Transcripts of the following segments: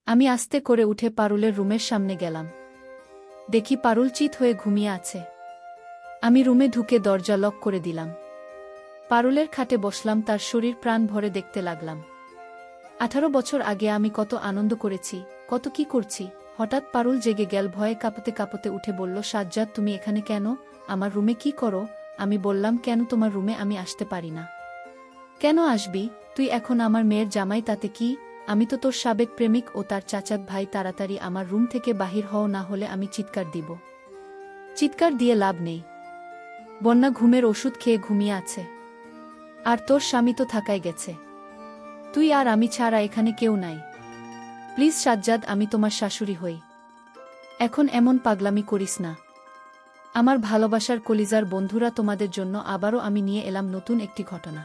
আমি আস্তে করে উঠে পারুলের রুমের সামনে গেলাম। দেখি পারুল চিত হয়ে ঘুমিয়ে আছে। আমি রুমে ঢুকে দরজা লক করে দিলাম। পারুলের খাটে বসলাম, তার শরীর প্রাণ ভরে দেখতে লাগলাম। 18 বছর আগে আমি কত আনন্দ করেছি, কত কি করছি। হঠাৎ পারুল জেগে গেল, ভয়ে কাঁপতে কাঁপতে উঠে বলল, সাজ্জাদ তুমি এখানে কেন? আমার রুমে কি করো? আমি বললাম, কেন তোমার রুমে আমি আসতে পারি না? কেন আসবি? তুই এখন আমার মেয়ের জামাই, তাতে কি? আমি তো তোর সাবেক প্রেমিক ও তার চাচাত ভাই। তাড়াতাড়ি আমার রুম থেকে বাহির হও, না হলে আমি চিৎকার দিব। চিৎকার দিয়ে লাভ নেই। বন্যা ঘুমের ওষুধ খেয়ে ঘুমিয়ে আছে, আর তোর স্বামী তো থাকাই গেছে। তুই আর আমি ছাড়া এখানে কেউ নাই। প্লিজ সাজ্জাদ, আমি তোমার শাশুড়ি হই, এখন এমন পাগলামি করিস না। আমার ভালোবাসার কলিজার বন্ধুরা, তোমাদের জন্য আবারও আমি নিয়ে এলাম নতুন একটি ঘটনা।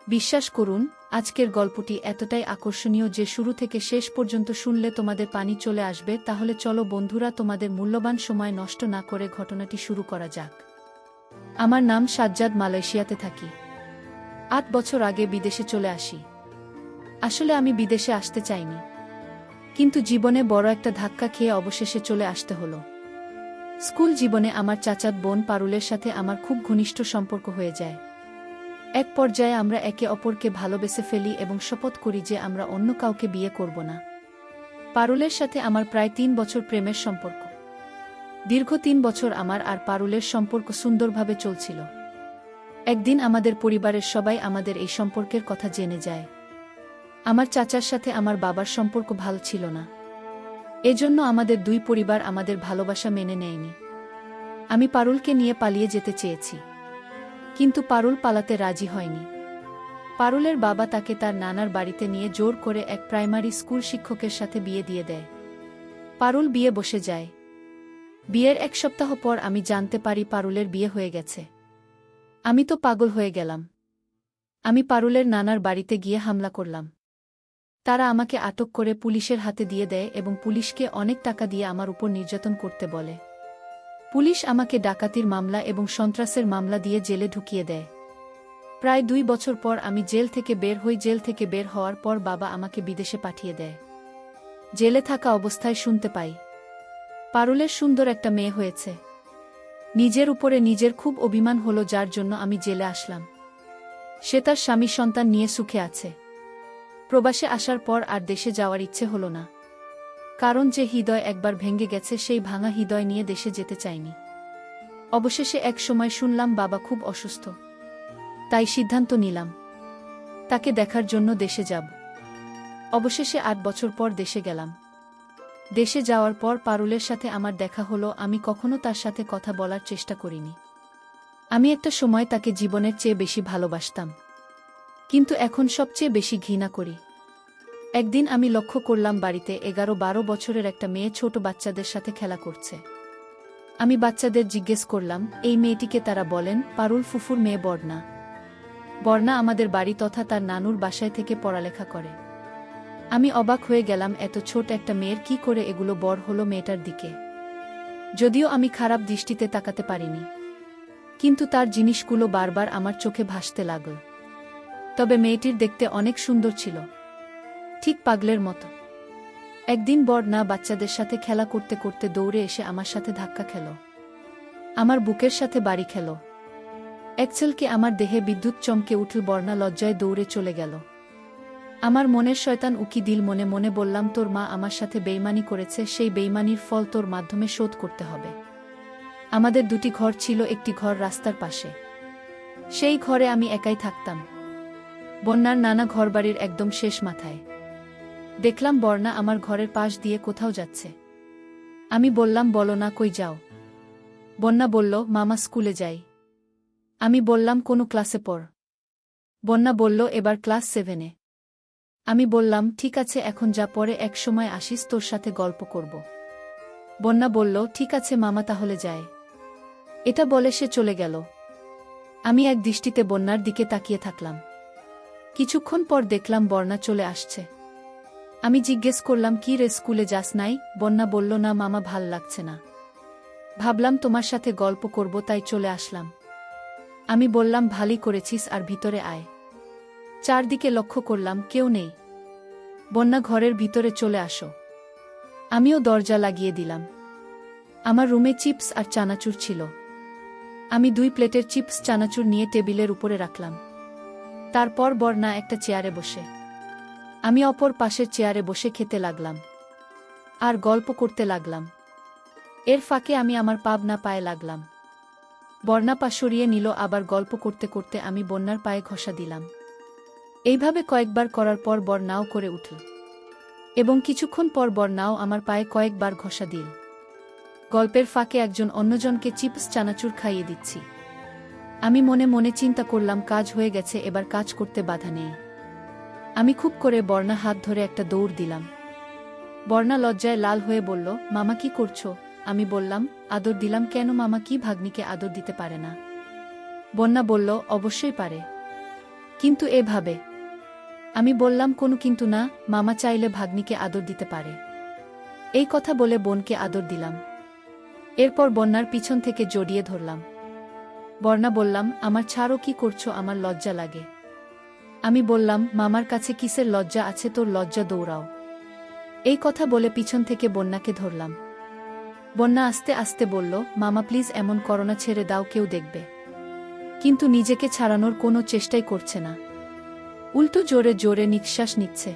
বিশ্বাস করুন, আজকের গল্পটি এতটাই আকর্ষণীয় যে শুরু থেকে শেষ পর্যন্ত শুনলে তোমাদের পানি চলে আসবে। তাহলে চলো বন্ধুরা, তোমাদের মূল্যবান সময় নষ্ট না করে ঘটনাটি শুরু করা যাক। আমার নাম সাজ্জাদ, মালয়েশিয়াতে থাকি। 8 বছর আগে বিদেশে চলে আসি। আসলে আমি বিদেশে আসতে চাইনি, কিন্তু জীবনে বড় একটা ধাক্কা খেয়ে অবশেষে চলে আসতে হলো। স্কুল জীবনে আমার চাচাত বোন পারুলের সাথে আমার খুব ঘনিষ্ঠ সম্পর্ক হয়ে যায়। এক পর্যায়ে আমরা একে অপরকে ভালোবেসে ফেলি এবং শপথ করি যে আমরা অন্য কাউকে বিয়ে করব না। পারুলের সাথে আমার প্রায় 3 বছর প্রেমের সম্পর্ক। দীর্ঘ 3 বছর আমার আর পারুলের সম্পর্ক সুন্দরভাবে চলছিল। একদিন আমাদের পরিবারের সবাই আমাদের এই সম্পর্কের কথা জেনে যায়। আমার চাচার সাথে আমার বাবার সম্পর্ক ভালো ছিল না, এজন্য আমাদের দুই পরিবার আমাদের ভালোবাসা মেনে নেয়নি। আমি পারুলকে নিয়ে পালিয়ে যেতে চেয়েছি, কিন্তু পারুল পালাতে রাজি হয়নি। পারুলের বাবা তাকে তার নানার বাড়িতে নিয়ে জোর করে এক প্রাইমারি স্কুল শিক্ষকের সাথে বিয়ে দিয়ে দেয়। পারুল বিয়ে বসে যায়। বিয়ের 1 সপ্তাহ পর আমি জানতে পারি পারুলের বিয়ে হয়ে গেছে। আমি তো পাগল হয়ে গেলাম। আমি পারুলের নানার বাড়িতে গিয়ে হামলা করলাম। তারা আমাকে আটক করে পুলিশের হাতে দিয়ে দেয় এবং পুলিশকে অনেক টাকা দিয়ে আমার উপর নির্যাতন করতে বলে। পুলিশ আমাকে ডাকাতির মামলা এবং সন্ত্রাসের মামলা দিয়ে জেলে ঢুকিয়ে দেয়। প্রায় 2 বছর পর আমি জেল থেকে বের হই। জেল থেকে বের হওয়ার পর বাবা আমাকে বিদেশে পাঠিয়ে দেয়। জেলে থাকা অবস্থায় শুনতে পাই পারুলের সুন্দর একটা মেয়ে হয়েছে। নিজের উপরে নিজের খুব অভিমান হলো, যার জন্য আমি জেলে আসলাম। সে তার স্বামী সন্তান নিয়ে সুখে আছে। প্রবাসে আসার পর আর দেশে যাওয়ার ইচ্ছে হলো না, কারণ যে হৃদয় একবার ভেঙে গেছে সেই ভাঙা হৃদয় নিয়ে দেশে যেতে চাইনি। অবশেষে এক সময় শুনলাম বাবা খুব অসুস্থ, তাই সিদ্ধান্ত নিলাম তাকে দেখার জন্য দেশে যাব। অবশেষে 8 বছর পর দেশে গেলাম। দেশে যাওয়ার পর পারুলের সাথে আমার দেখা হলো। আমি কখনো তার সাথে কথা বলার চেষ্টা করিনি। আমি একটা সময় তাকে জীবনের চেয়ে বেশি ভালোবাসতাম, কিন্তু এখন সবচেয়ে বেশি ঘৃণা করি। একদিন আমি লক্ষ্য করলাম বাড়িতে 11-12 বছরের একটা মেয়ে ছোট বাচ্চাদের সাথে খেলা করছে। আমি বাচ্চাদের জিজ্ঞেস করলাম, এই মেয়েটিকে? তারা বলেন, পারুল ফুফুর মেয়ে বর্ণা। বর্ণা আমাদের বাড়ি তথা তার নানুর বাসায় থেকে পড়ালেখা করে। আমি অবাক হয়ে গেলাম, এত ছোট একটা মেয়ের কি করে এগুলো বড় হলো মেয়েটার দিকে। যদিও আমি খারাপ দৃষ্টিতে তাকাতে পারিনি, কিন্তু তার জিনিসগুলো বারবার আমার চোখে ভাসতে লাগল। তবে মেয়েটির দেখতে অনেক সুন্দর ছিল, ঠিক পাগলের মতো। একদিন বর্ণা বাচ্চাদের সাথে খেলা করতে করতে দৌড়ে এসে আমার সাথে ধাক্কা খেল, আমার বুকের সাথে বাড়ি খেল। একচেলকে আমার দেহে বিদ্যুৎ চমকে উঠল। বর্ণা লজ্জায় দৌড়ে চলে গেল। আমার মনের শয়তান উকি দিল। মনে মনে বললাম, তোর মা আমার সাথে বেইমানি করেছে, সেই বেইমানির ফল তোর মাধ্যমে শোধ করতে হবে। আমাদের 2টি ঘর ছিল, একটি ঘর রাস্তার পাশে। সেই ঘরে আমি একাই থাকতাম। বন্যার নানা ঘরবাড়ির একদম শেষ মাথায়। দেখলাম বর্ণা আমার ঘরের পাশ দিয়ে কোথাও যাচ্ছে। আমি বললাম, বলো না, কই যাও? বন্যা বলল, মামা স্কুলে যাই। আমি বললাম, কোন ক্লাসে পড়? বন্যা বলল, এবার ক্লাস 7-এ। আমি বললাম, ঠিক আছে, এখন যা, পরে এক সময় আসিস, তোর সাথে গল্প করব। বন্যা বলল, ঠিক আছে মামা, তাহলে যায়। এটা বলে সে চলে গেল। আমি এক দৃষ্টিতে বন্যার দিকে তাকিয়ে থাকলাম। কিছুক্ষণ পর দেখলাম বর্ণা চলে আসছে। আমি জিজ্ঞেস করলাম, কি রে, স্কুলে যাস নাই? বন্যা বলল, না মামা, ভাল লাগছে না। ভাবলাম তোমার সাথে গল্প করব, তাই চলে আসলাম। আমি বললাম, ভালোই করেছিস, আর ভিতরে আয়। চারদিকে লক্ষ্য করলাম, কেউ নেই। বন্যা ঘরের ভিতরে চলে আসো। আমিও দরজা লাগিয়ে দিলাম। আমার রুমে চিপস আর চানাচুর ছিল। আমি 2 প্লেটের চিপস চানাচুর নিয়ে টেবিলের উপরে রাখলাম। তারপর বন্যা একটা চেয়ারে বসে, আমি অপর পাশের চেয়ারে বসে খেতে লাগলাম আর গল্প করতে লাগলাম। এর ফাঁকে আমি আমার পাবনা পায়ে লাগলাম। বন্যা পা সরিয়ে নিল, আবার গল্প করতে করতে আমি বন্যার পায়ে ঘষা দিলাম। এইভাবে কয়েকবার করার পর বন্যাও করে উঠল এবং কিছুক্ষণ পর বন্যাও আমার পায়ে কয়েকবার ঘষা দিল। গল্পের ফাঁকে একজন অন্যজনকে চিপস চানাচুর খাইয়ে দিচ্ছি। আমি মনে মনে চিন্তা করলাম, কাজ হয়ে গেছে, এবার কাজ করতে বাধা নেই। আমি খুব করে বর্ণা হাত ধরে একটা দৌড় দিলাম। বর্ণা লজ্জায় লাল হয়ে বলল, মামা কি করছো? আমি বললাম, আদর দিলাম। কেন মামা কি ভাগ্নিকে আদর দিতে পারে না? বন্যা বলল, অবশ্যই পারে, কিন্তু এভাবে। আমি বললাম, কোনো কিন্তু না, মামা চাইলে ভাগ্নিকে আদর দিতে পারে। এই কথা বলে বোনকে আদর দিলাম। এরপর বন্যার পিছন থেকে জড়িয়ে ধরলাম। বর্ণা বললাম, আমার ছাড়ো, কি করছো? আমার লজ্জা লাগে। আমি বললাম, মামার কাছে কিসের লজ্জা আছে? তোর লজ্জা দৌড়াও। এই কথা বলে পিছন থেকে বন্যাকে ধরলাম। বন্যা আস্তে আস্তে বলল, মামা প্লিজ এমন করো না, ছেড়ে দাও, কেউ দেখবে। কিন্তু নিজেকে ছাড়ানোর কোনো চেষ্টাই করছে না, উল্টো জোরে জোরে নিঃশ্বাস নিচ্ছে।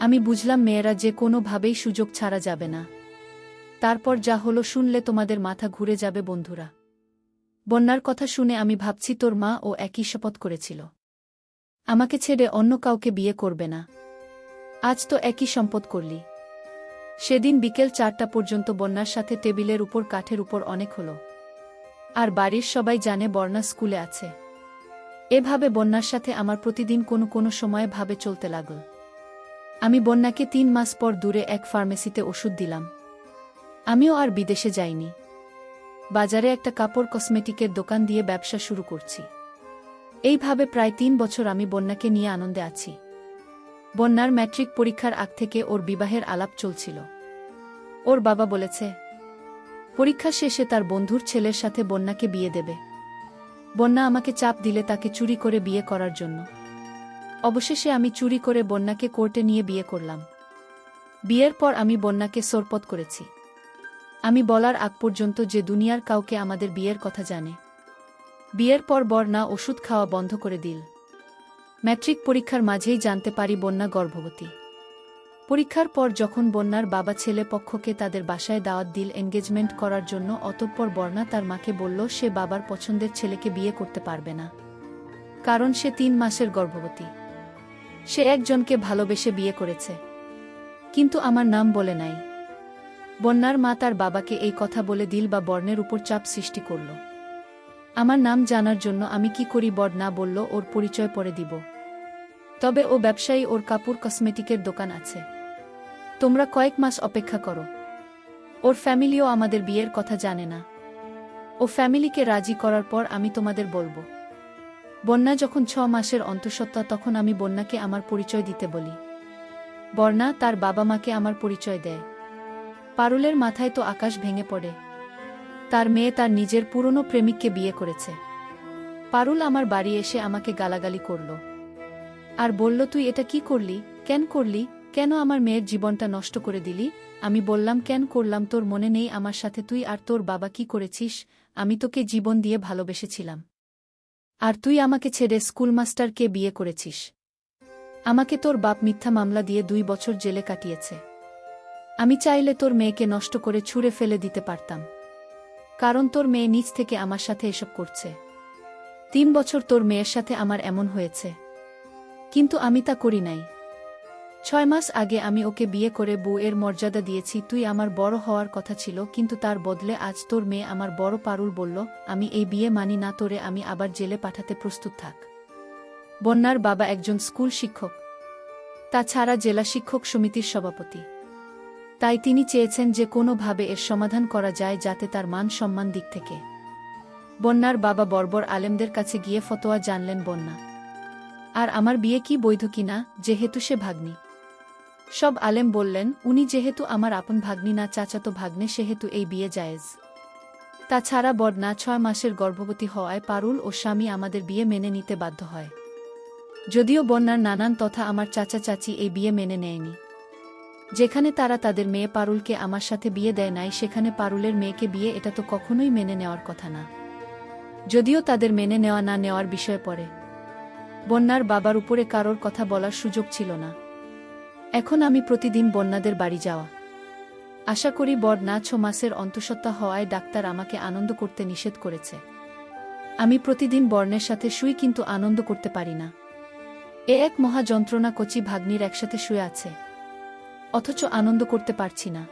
আমি বুঝলাম মেয়েরা যে কোনোভাবেই সুযোগ ছাড়া যাবে না। তারপর যা হলো শুনলে তোমাদের মাথা ঘুরে যাবে বন্ধুরা। বন্যার কথা শুনে আমি ভাবছি, তোর মা ও একই শপথ করেছিল, আমাকে ছেড়ে অন্য কাউকে বিয়ে করবে না। আজ তো একই সম্পদ করলি। সেদিন বিকেল 4টা পর্যন্ত বন্যার সাথে টেবিলের উপর কাঠের উপর অনেক হলো। আর বাড়ির সবাই জানে বন্যা স্কুলে আছে। এভাবে বন্যার সাথে আমার প্রতিদিন কোনো কোনো সময়ে ভাবে চলতে লাগল। আমি বন্যাকে 3 মাস পর দূরে এক ফার্মেসিতে ওষুধ দিলাম। আমিও আর বিদেশে যাইনি। বাজারে একটা কাপড় কসমেটিকের দোকান দিয়ে ব্যবসা শুরু করছি। এইভাবে প্রায় 3 বছর আমি বন্যাকে নিয়ে আনন্দে আছি। বন্যার ম্যাট্রিক পরীক্ষার আগ থেকে ওর বিবাহের আলাপ চলছিল। ওর বাবা বলেছে, পরীক্ষা শেষে তার বন্ধুর ছেলের সাথে বন্যাকে বিয়ে দেবে। বন্যা আমাকে চাপ দিলে তাকে চুরি করে বিয়ে করার জন্য। অবশেষে আমি চুরি করে বন্যাকে কোর্টে নিয়ে বিয়ে করলাম। বিয়ের পর আমি বন্যাকে সোরপত করেছি। আমি বলার আগ পর্যন্ত যে দুনিয়ার কাউকে আমাদের বিয়ের কথা জানে। বিয়ের পর বন্যা ওষুধ খাওয়া বন্ধ করে দিল। ম্যাট্রিক পরীক্ষার মাঝেই জানতে পারি বন্যা গর্ভবতী। পরীক্ষার পর যখন বন্যার বাবা ছেলে পক্ষকে তাদের বাসায় দাওয়াত দিল এনগেজমেন্ট করার জন্য, অতঃপর বন্যা তার মাকে বলল সে বাবার পছন্দের ছেলেকে বিয়ে করতে পারবে না, কারণ সে 3 মাসের গর্ভবতী। সে একজনকে ভালোবেসে বিয়ে করেছে, কিন্তু আমার নাম বলে নাই। বন্যার মা তার বাবাকে এই কথা বলে দিল বা বর্ণের উপর চাপ সৃষ্টি করল। আমার নাম জানার জন্য আমি কি করি? বর্ণা বলল ওর পরিচয় পরে দিব, তবে ও ব্যবসায়ী, ওর কাপড় কসমেটিকের দোকান আছে। তোমরা কয়েক মাস অপেক্ষা করো। ওর ফ্যামিলিও আমাদের বিয়ের কথা জানে না। ও ফ্যামিলিকে রাজি করার পর আমি তোমাদের বলবো। বন্যা যখন 6 মাসের অন্তঃসত্ত্বা, তখন আমি বন্যাকে আমার পরিচয় দিতে বলি। বন্যা তার বাবা মাকে আমার পরিচয় দেয়। পারুলের মাথায় তো আকাশ ভেঙে পড়ে। তার মেয়ে তার নিজের পুরনো প্রেমিককে বিয়ে করেছে। পারুল আমার বাড়ি এসে আমাকে গালাগালি করল আর বলল, তুই এটা কি করলি? কেন করলি? কেন আমার মেয়ের জীবনটা নষ্ট করে দিলি? আমি বললাম, কেন করলাম? তোর মনে নেই আমার সাথে তুই আর তোর বাবা কি করেছিস? আমি তোকে জীবন দিয়ে ভালোবেসেছিলাম, আর তুই আমাকে ছেড়ে স্কুলমাস্টারকে বিয়ে করেছিস। আমাকে তোর বাপ মিথ্যা মামলা দিয়ে 2 বছর জেলে কাটিয়েছে। আমি চাইলে তোর মেয়েকে নষ্ট করে ছুঁড়ে ফেলে দিতে পারতাম, কারণ তোর মেয়ে নিজ থেকে আমার সাথে এসব করছে। 3 বছর তোর মেয়ের সাথে আমার এমন হয়েছে, কিন্তু আমি তা করি নাই। 6 মাস আগে আমি ওকে বিয়ে করে বউয়ের মর্যাদা দিয়েছি। তুই আমার বড় হওয়ার কথা ছিল, কিন্তু তার বদলে আজ তোর মেয়ে আমার বড়। পারুল বলল, আমি এই বিয়ে মানি না, তোরে আমি আবার জেলে পাঠাতে প্রস্তুত থাক। বন্যার বাবা একজন স্কুল শিক্ষক, তাছাড়া জেলা শিক্ষক সমিতির সভাপতি। তাই তিনি চেয়েছেন যে কোনোভাবে এর সমাধান করা যায়, যাতে তার মান সম্মান দিক থেকে। বন্যার বাবা বর্বর আলেমদের কাছে গিয়ে ফতোয়া জানলেন বন্যা আর আমার বিয়ে কি বৈধ কিনা, যেহেতু সে ভাগ্নি। সব আলেম বললেন, উনি যেহেতু আমার আপন ভাগ্নি না, চাচাতো ভাগ্নে, সেহেতু এই বিয়ে জায়েজ। তাছাড়া বন্যা 6 মাসের গর্ভবতী হওয়ায় পারুল ও স্বামী আমাদের বিয়ে মেনে নিতে বাধ্য হয়। যদিও বন্যার নানান তথা আমার চাচা চাচি এই বিয়ে মেনে নেয়নি। যেখানে তারা তাদের মেয়ে পারুলকে আমার সাথে বিয়ে দেয় নাই, সেখানে পারুলের মেয়েকে বিয়ে, এটা তো কখনোই মেনে নেওয়ার কথা না। যদিও তাদের মেনে নেওয়া না নেওয়ার বিষয়ে পড়ে বন্যার বাবার উপরে কারোর কথা বলার সুযোগ ছিল না। এখন আমি প্রতিদিন বন্যাদের বাড়ি যাওয়া আশা করি। বড় না 6 মাসের অন্তঃসত্ত্বা হওয়ায় ডাক্তার আমাকে আনন্দ করতে নিষেধ করেছে। আমি প্রতিদিন বর্ণের সাথে শুই, কিন্তু আনন্দ করতে পারি না। এ এক মহা যন্ত্রণা। কচি ভাগ্নির একসাথে শুয়ে আছে, অথচ আনন্দ করতে পারছি না।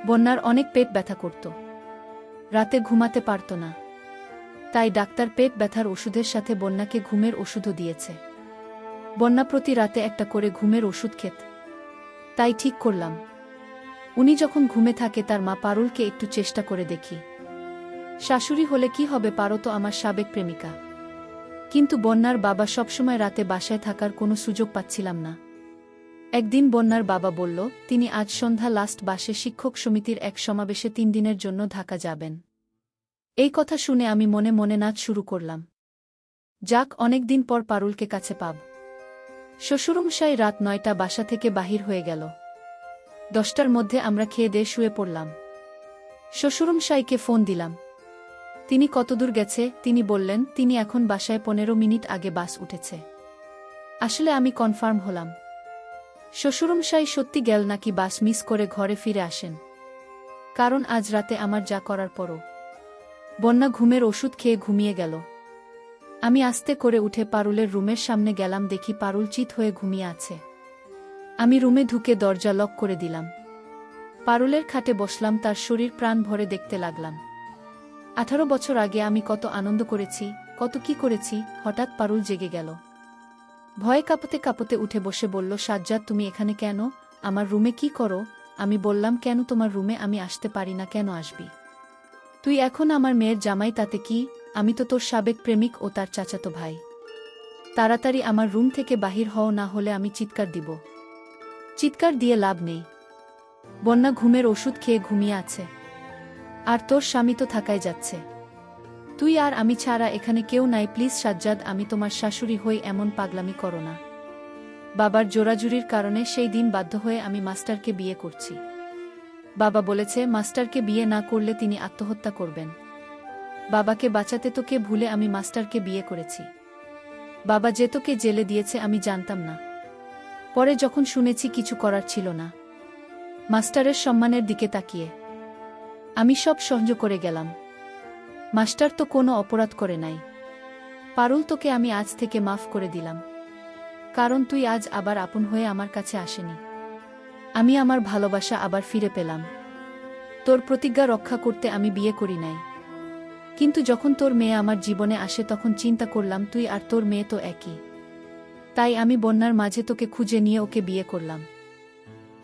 বন্যার অনেক পেট ব্যথা করত, রাতে ঘুমাতে পারত না। তাই ডাক্তার পেট ব্যথার ওষুধের সাথে বন্যাকে ঘুমের ওষুধও দিয়েছে। বন্যা প্রতি রাতে একটা করে ঘুমের ওষুধ খেত। তাই ঠিক করলাম, উনি যখন ঘুমে থাকে তার মা পারুলকে একটু চেষ্টা করে দেখি। শাশুড়ি হলে কি হবে, পারো তো আমার সাবেক প্রেমিকা। কিন্তু বন্যার বাবা সবসময় রাতে বাসায় থাকার কোনো সুযোগ পাচ্ছিলাম না। একদিন বন্যার বাবা বলল তিনি আজ সন্ধ্যা লাস্ট বাসে শিক্ষক সমিতির এক সমাবেশে 3 দিনের জন্য ঢাকা যাবেন। এই কথা শুনে আমি মনে মনে নাচ শুরু করলাম। যাক, অনেকদিন পর পারুলকে কাছে পাব। শ্বশুরমশাই রাত 9টা বাসা থেকে বাহির হয়ে গেল। 10টার মধ্যে আমরা খেয়ে দিয়ে শুয়ে পড়লাম। শ্বশুরমশাইকে ফোন দিলাম। তিনি কতদূর গেছে তিনি বললেন তিনি এখন বাসায় 15 মিনিট আগে বাস উঠেছে। আসলে আমি কনফার্ম হলাম শ্বশুরমশাই সত্যি গেল নাকি বাস মিস করে ঘরে ফিরে আসেন। কারণ আজ রাতে আমার যা করার পরও বন্যা ঘুমের ওষুধ খেয়ে ঘুমিয়ে গেল। আমি আস্তে করে উঠে পারুলের রুমের সামনে গেলাম, দেখি পারুল চিত হয়ে ঘুমিয়ে আছে। আমি রুমে ঢুকে দরজা লক করে দিলাম। পারুলের খাটে বসলাম, তার শরীর প্রাণ ভরে দেখতে লাগলাম। 18 বছর আগে আমি কত আনন্দ করেছি, কত কি করেছি। হঠাৎ পারুল জেগে গেল। ভয়ে কাঁপতে কাঁপতে উঠে বসে বলল, সাজ্জাদ তুমি এখানে কেন? আমার রুমে কি করো? আমি বললাম, কেন তোমার রুমে আমি আসতে পারি না? কেন আসবি? তুই এখন আমার মেয়ের জামাই, তাতে কি? আমি তো তোর সাবেক প্রেমিক ও তার চাচাতো ভাই। তাড়াতাড়ি আমার রুম থেকে বাহির হও, না হলে আমি চিৎকার দিব। চিৎকার দিয়ে লাভ নেই। বন্যা ঘুমের ওষুধ খেয়ে ঘুমিয়ে আছে, আর তোর স্বামী তো থাকাই যাচ্ছে। তুই আর আমি ছাড়া এখানে কেউ নাই। প্লিজ সাজ্জাদ, আমি তোমার শাশুড়ি হই, এমন পাগলামি করো না। বাবার জোরাজুরির কারণে সেই দিন বাধ্য হয়ে আমি মাস্টারকে বিয়ে করছি। বাবা বলেছে মাস্টারকে বিয়ে না করলে তিনি আত্মহত্যা করবেন। বাবাকে বাঁচাতে তোকে ভুলে আমি মাস্টারকে বিয়ে করেছি। বাবা যে তোকে জেলে দিয়েছে আমি জানতাম না। পরে যখন শুনেছি কিছু করার ছিল না, মাস্টারের সম্মানের দিকে তাকিয়ে আমি সব সহ্য করে গেলাম। মাস্টার তো কোনো অপরাধ করে নাই। পারুল, তোকে আমি আজ থেকে মাফ করে দিলাম, কারণ তুই আজ আবার আপন হয়ে আমার কাছে আসেনি। আমি আমার ভালোবাসা আবার ফিরে পেলাম। তোর প্রতিজ্ঞা রক্ষা করতে আমি বিয়ে করি নাই। কিন্তু যখন তোর মেয়ে আমার জীবনে আসে তখন চিন্তা করলাম তুই আর তোর মেয়ে তো একই। তাই আমি বন্যার মাঝে তোকে খুঁজে নিয়ে ওকে বিয়ে করলাম।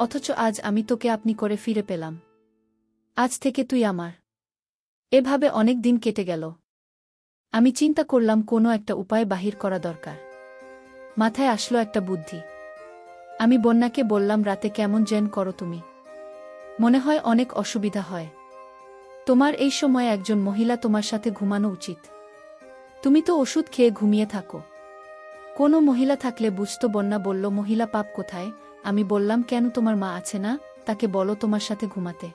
অথচ আজ আমি তোকে আপনি করে ফিরে পেলাম। আজ থেকে তুই আমার। এভাবে অনেক দিন কেটে গেল। আমি চিন্তা করলাম কোনো একটা উপায় বাহির করা দরকার। মাথায় আসলো একটা বুদ্ধি। আমি বন্যাকে বললাম, রাতে কেমন যেন করো তুমি? মনে হয় অনেক অসুবিধা হয়। তোমার এই সময় একজন মহিলা তোমার সাথে ঘুমানো উচিত। তুমি তো ওষুধ খেয়ে ঘুমিয়ে থাকো। কোনো মহিলা থাকলে বুঝতো। বন্যা বলল, মহিলা পাপ কোথায়? আমি বললাম, কেন তোমার মা আছে না? তাকে বলো তোমার সাথে ঘুমাতে।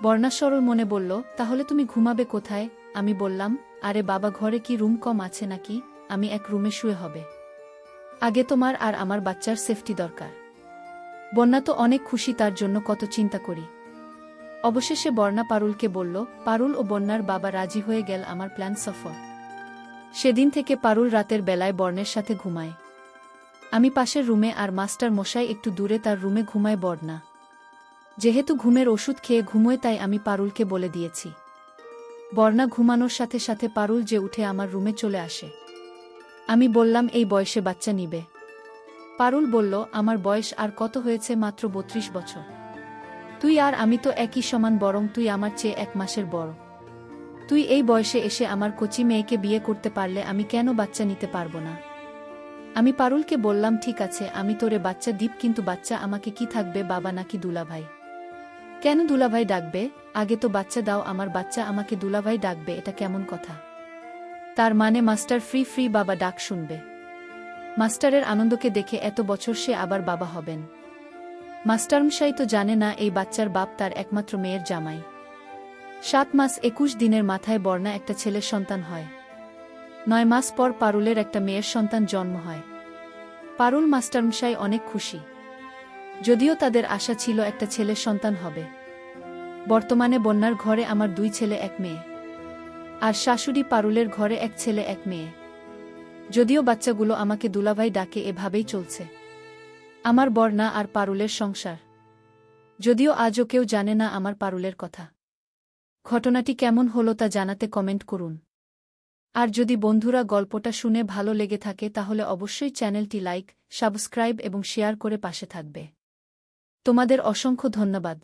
বর্ণা সরল মনে বলল, তাহলে তুমি ঘুমাবে কোথায়? আমি বললাম, আরে বাবা, ঘরে কি রুম কম আছে নাকি? আমি এক রুমে শুয়ে হবে। আগে তোমার আর আমার বাচ্চার সেফটি দরকার। বন্যা তো অনেক খুশি, তার জন্য কত চিন্তা করি। অবশেষে বর্ণা পারুলকে বলল। পারুল ও বন্যার বাবা রাজি হয়ে গেল আমার প্ল্যান সফল। সেদিন থেকে পারুল রাতের বেলায় বর্ণের সাথে ঘুমায়। আমি পাশের রুমে, আর মাস্টার মশাই একটু দূরে তার রুমে ঘুমায় বর্ণা। যেহেতু ঘুমের ওষুধ খেয়ে ঘুমোয়, তাই আমি পারুলকে বলে দিয়েছি বর্ণা ঘুমানোর সাথে সাথে পারুল যে উঠে আমার রুমে চলে আসে। আমি বললাম, এই বয়সে বাচ্চা নিবে? পারুল বলল, আমার বয়স আর কত হয়েছে, মাত্র 32 বছর। তুই আর আমি তো একই সমান, বরং তুই আমার চেয়ে 1 মাসের বড়। তুই এই বয়সে এসে আমার কচি মেয়েকে বিয়ে করতে পারলে আমি কেন বাচ্চা নিতে পারবো না? আমি পারুলকে বললাম, ঠিক আছে আমি তোরে বাচ্চা দিব, কিন্তু বাচ্চা আমাকে কি থাকবে, বাবা নাকি দুলাভাই? কেন দুলাভাই ডাকবে? আগে তো বাচ্চা দাও, আমার বাচ্চা আমাকে দুলাভাই ডাকবে, এটা কেমন কথা? তার মানে মাস্টার ফ্রি ফ্রি বাবা ডাক শুনবে? মাস্টারের আনন্দকে দেখে এত বছর সে আবার বাবা হবেন। মাস্টারমশাই তো জানে না এই বাচ্চার বাপ তার একমাত্র মেয়ের জামাই। 7 মাস 21 দিনের মাথায় বর্ণা একটা ছেলের সন্তান হয়। 9 মাস পর পারুলের একটা মেয়ের সন্তান জন্ম হয়। পারুল মাস্টারমশাই অনেক খুশি। যদিও তাদের আশা ছিল একটা ছেলের সন্তান হবে। বর্তমানে বন্যার ঘরে আমার 2 ছেলে 1 মেয়ে। আর শাশুড়ি পারুলের ঘরে 1 ছেলে 1 মেয়ে। যদিও বাচ্চাগুলো আমাকে দুলাভাই ডাকে, এভাবেই চলছে আমার বর্ণা আর পারুলের সংসার। যদিও আজও কেউ জানে না আমার পারুলের কথা। ঘটনাটি কেমন হলো তা জানাতে কমেন্ট করুন। আর যদি বন্ধুরা গল্পটা শুনে ভালো লেগে থাকে তাহলে অবশ্যই চ্যানেলটি লাইক, সাবস্ক্রাইব এবং শেয়ার করে পাশে থাকবে। তোমাদের অসংখ্য ধন্যবাদ।